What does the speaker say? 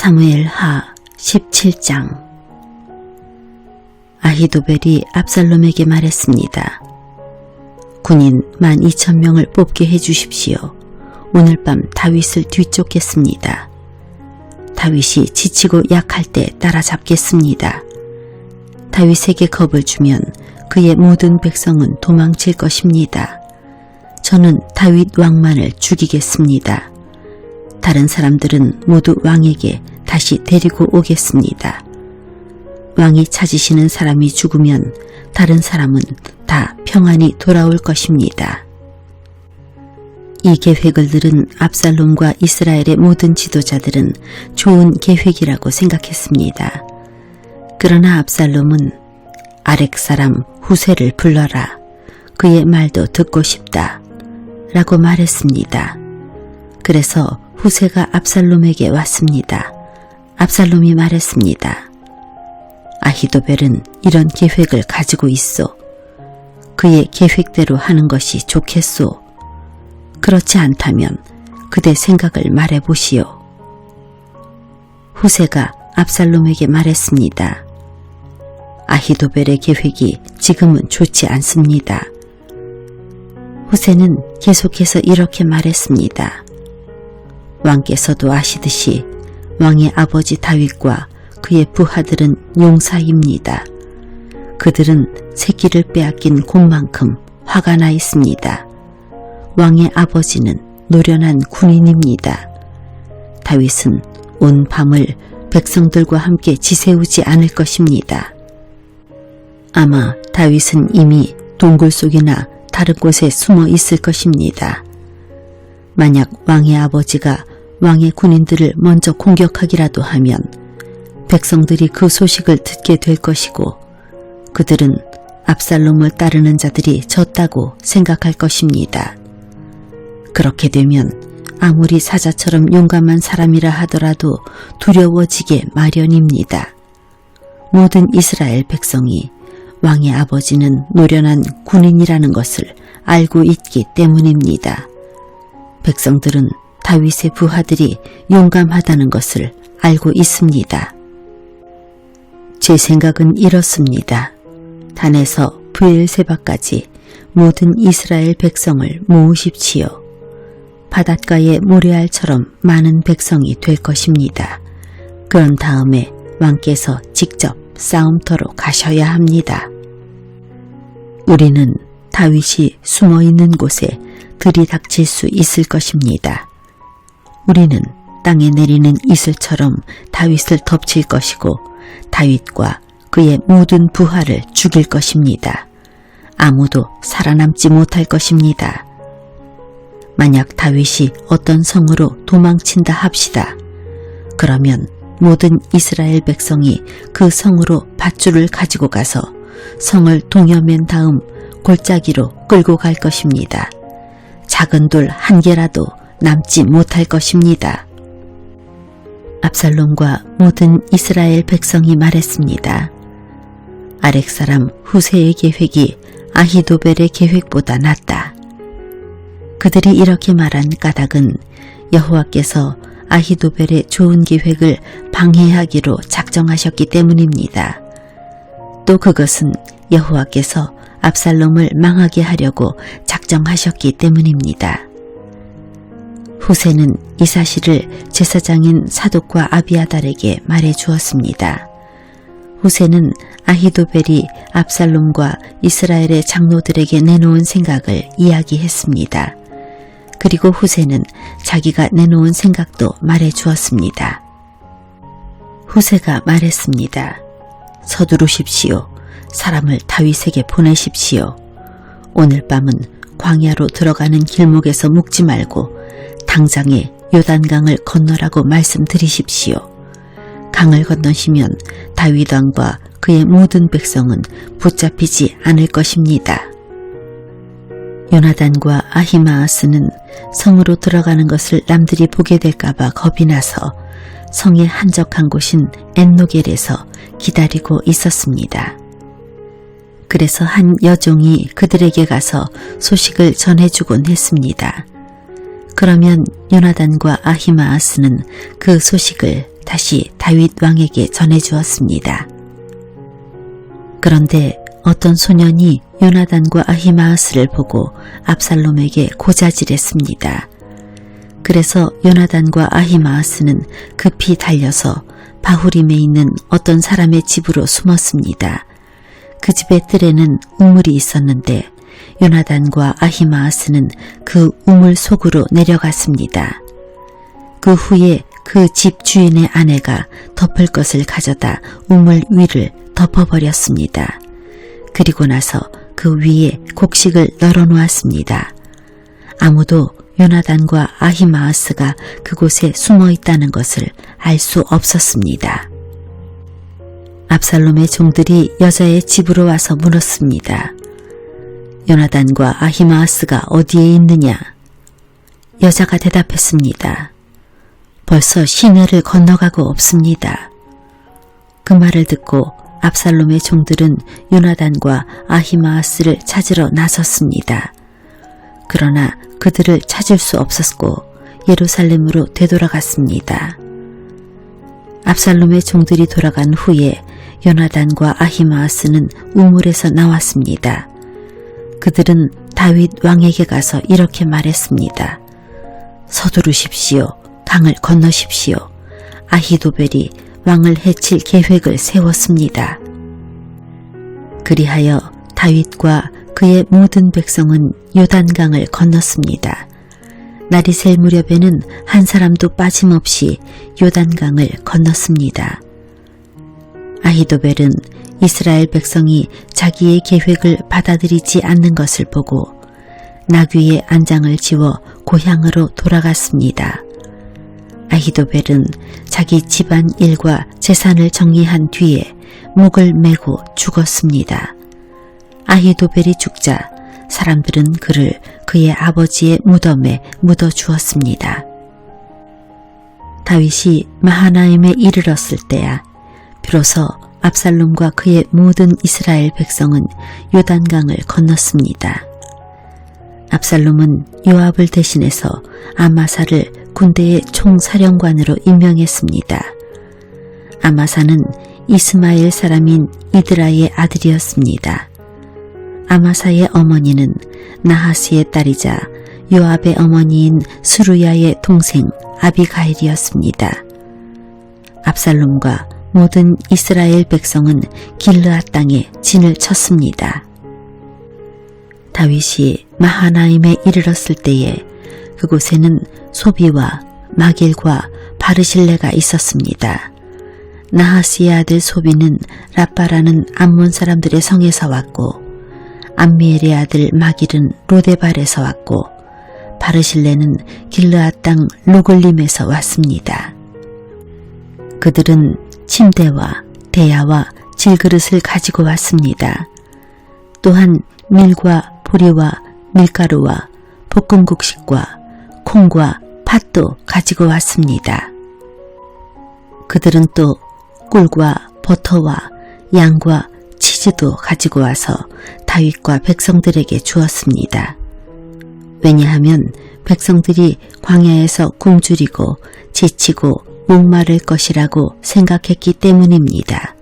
사무엘하 17장. 아히도벨이 압살롬에게 말했습니다. 군인 12,000명을 뽑게 해주십시오. 오늘 밤 다윗을 뒤쫓겠습니다. 다윗이 지치고 약할 때 따라잡겠습니다. 다윗에게 겁을 주면 그의 모든 백성은 도망칠 것입니다. 저는 다윗 왕만을 죽이겠습니다. 다른 사람들은 모두 왕에게 다시 데리고 오겠습니다. 왕이 찾으시는 사람이 죽으면 다른 사람은 다 평안히 돌아올 것입니다. 이 계획을 들은 압살롬과 이스라엘의 모든 지도자들은 좋은 계획이라고 생각했습니다. 그러나 압살롬은 아렉 사람 후세를 불러라. 그의 말도 듣고 싶다. 라고 말했습니다. 그래서 후세가 압살롬에게 왔습니다. 압살롬이 말했습니다. 아히도벨은 이런 계획을 가지고 있어. 그의 계획대로 하는 것이 좋겠소. 그렇지 않다면 그대 생각을 말해보시오. 후세가 압살롬에게 말했습니다. 아히도벨의 계획이 지금은 좋지 않습니다. 후세는 계속해서 이렇게 말했습니다. 왕께서도 아시듯이 왕의 아버지 다윗과 그의 부하들은 용사입니다. 그들은 새끼를 빼앗긴 곰만큼 화가 나 있습니다. 왕의 아버지는 노련한 군인입니다. 다윗은 온 밤을 백성들과 함께 지새우지 않을 것입니다. 아마 다윗은 이미 동굴 속이나 다른 곳에 숨어 있을 것입니다. 만약 왕의 아버지가 왕의 군인들을 먼저 공격하기라도 하면 백성들이 그 소식을 듣게 될 것이고 그들은 압살롬을 따르는 자들이 졌다고 생각할 것입니다. 그렇게 되면 아무리 사자처럼 용감한 사람이라 하더라도 두려워지게 마련입니다. 모든 이스라엘 백성이 왕의 아버지는 노련한 군인이라는 것을 알고 있기 때문입니다. 백성들은 다윗의 부하들이 용감하다는 것을 알고 있습니다. 제 생각은 이렇습니다. 단에서 브엘세바까지 모든 이스라엘 백성을 모으십시오. 바닷가의 모래알처럼 많은 백성이 될 것입니다. 그런 다음에 왕께서 직접 싸움터로 가셔야 합니다. 우리는 다윗이 숨어있는 곳에 들이닥칠 수 있을 것입니다. 우리는 땅에 내리는 이슬처럼 다윗을 덮칠 것이고 다윗과 그의 모든 부하를 죽일 것입니다. 아무도 살아남지 못할 것입니다. 만약 다윗이 어떤 성으로 도망친다 합시다. 그러면 모든 이스라엘 백성이 그 성으로 밧줄을 가지고 가서 성을 동여맨 다음 골짜기로 끌고 갈 것입니다. 작은 돌 한 개라도 남지 못할 것입니다. 압살롬과 모든 이스라엘 백성이 말했습니다. 아렉 사람 후세의 계획이 아히도벨의 계획보다 낫다. 그들이 이렇게 말한 까닭은 여호와께서 아히도벨의 좋은 계획을 방해하기로 작정하셨기 때문입니다. 또 그것은 여호와께서 압살롬을 망하게 하려고 작정하셨기 때문입니다. 후세는 이 사실을 제사장인 사독과 아비아달에게 말해 주었습니다. 후세는 아히도벨이 압살롬과 이스라엘의 장로들에게 내놓은 생각을 이야기했습니다. 그리고 후세는 자기가 내놓은 생각도 말해 주었습니다. 후세가 말했습니다. 서두르십시오. 사람을 다윗에게 보내십시오. 오늘 밤은 광야로 들어가는 길목에서 묵지 말고 당장에 요단강을 건너라고 말씀드리십시오. 강을 건너시면 다윗 왕과 그의 모든 백성은 붙잡히지 않을 것입니다. 요나단과 아히마아스는 성으로 들어가는 것을 남들이 보게 될까봐 겁이 나서 성의 한적한 곳인 엔노겔에서 기다리고 있었습니다. 그래서 한 여종이 그들에게 가서 소식을 전해주곤 했습니다. 그러면 요나단과 아히마아스는 그 소식을 다시 다윗 왕에게 전해주었습니다. 그런데 어떤 소년이 요나단과 아히마아스를 보고 압살롬에게 고자질했습니다. 그래서 요나단과 아히마아스는 급히 달려서 바후림에 있는 어떤 사람의 집으로 숨었습니다. 그 집의 뜰에는 우물이 있었는데 요나단과 아히마아스는 그 우물 속으로 내려갔습니다. 그 후에 그 집 주인의 아내가 덮을 것을 가져다 우물 위를 덮어버렸습니다. 그리고 나서 그 위에 곡식을 널어놓았습니다. 아무도 요나단과 아히마아스가 그곳에 숨어 있다는 것을 알 수 없었습니다. 압살롬의 종들이 여자의 집으로 와서 물었습니다. 요나단과 아히마아스가 어디에 있느냐? 여자가 대답했습니다. 벌써 시내를 건너가고 없습니다. 그 말을 듣고 압살롬의 종들은 요나단과 아히마아스를 찾으러 나섰습니다. 그러나 그들을 찾을 수 없었고 예루살렘으로 되돌아갔습니다. 압살롬의 종들이 돌아간 후에 요나단과 아히마아스는 우물에서 나왔습니다. 그들은 다윗 왕에게 가서 이렇게 말했습니다. 서두르십시오. 강을 건너십시오. 아히도벨이 왕을 해칠 계획을 세웠습니다. 그리하여 다윗과 그의 모든 백성은 요단강을 건넜습니다. 날이 셀 무렵에는 한 사람도 빠짐없이 요단강을 건넜습니다. 아히도벨은 이스라엘 백성이 자기의 계획을 받아들이지 않는 것을 보고 나귀의 안장을 지워 고향으로 돌아갔습니다. 아히도벨은 자기 집안 일과 재산을 정리한 뒤에 목을 메고 죽었습니다. 아히도벨이 죽자 사람들은 그를 그의 아버지의 무덤에 묻어주었습니다. 다윗이 마하나임에 이르렀을 때야 비로소 압살롬과 그의 모든 이스라엘 백성은 요단강을 건넜습니다. 압살롬은 요압을 대신해서 아마사를 군대의 총사령관으로 임명했습니다. 아마사는 이스마엘 사람인 이드라의 아들이었습니다. 아마사의 어머니는 나하스의 딸이자 요압의 어머니인 스루야의 동생 아비가일이었습니다. 압살롬과 모든 이스라엘 백성은 길르앗 땅에 진을 쳤습니다. 다윗이 마하나임에 이르렀을 때에 그곳에는 소비와 마길과 바르실레가 있었습니다. 나하스의 아들 소비는 라빠라는 암몬 사람들의 성에서 왔고 암미엘의 아들 마길은 로데발에서 왔고 바르실레는 길르앗 땅 로글림에서 왔습니다. 그들은 침대와 대야와 질그릇을 가지고 왔습니다. 또한 밀과 보리와 밀가루와 볶음국식과 콩과 팥도 가지고 왔습니다. 그들은 또 꿀과 버터와 양과 치즈도 가지고 와서 다윗과 백성들에게 주었습니다. 왜냐하면 백성들이 광야에서 굶주리고 지치고 목마를 것이라고 생각했기 때문입니다.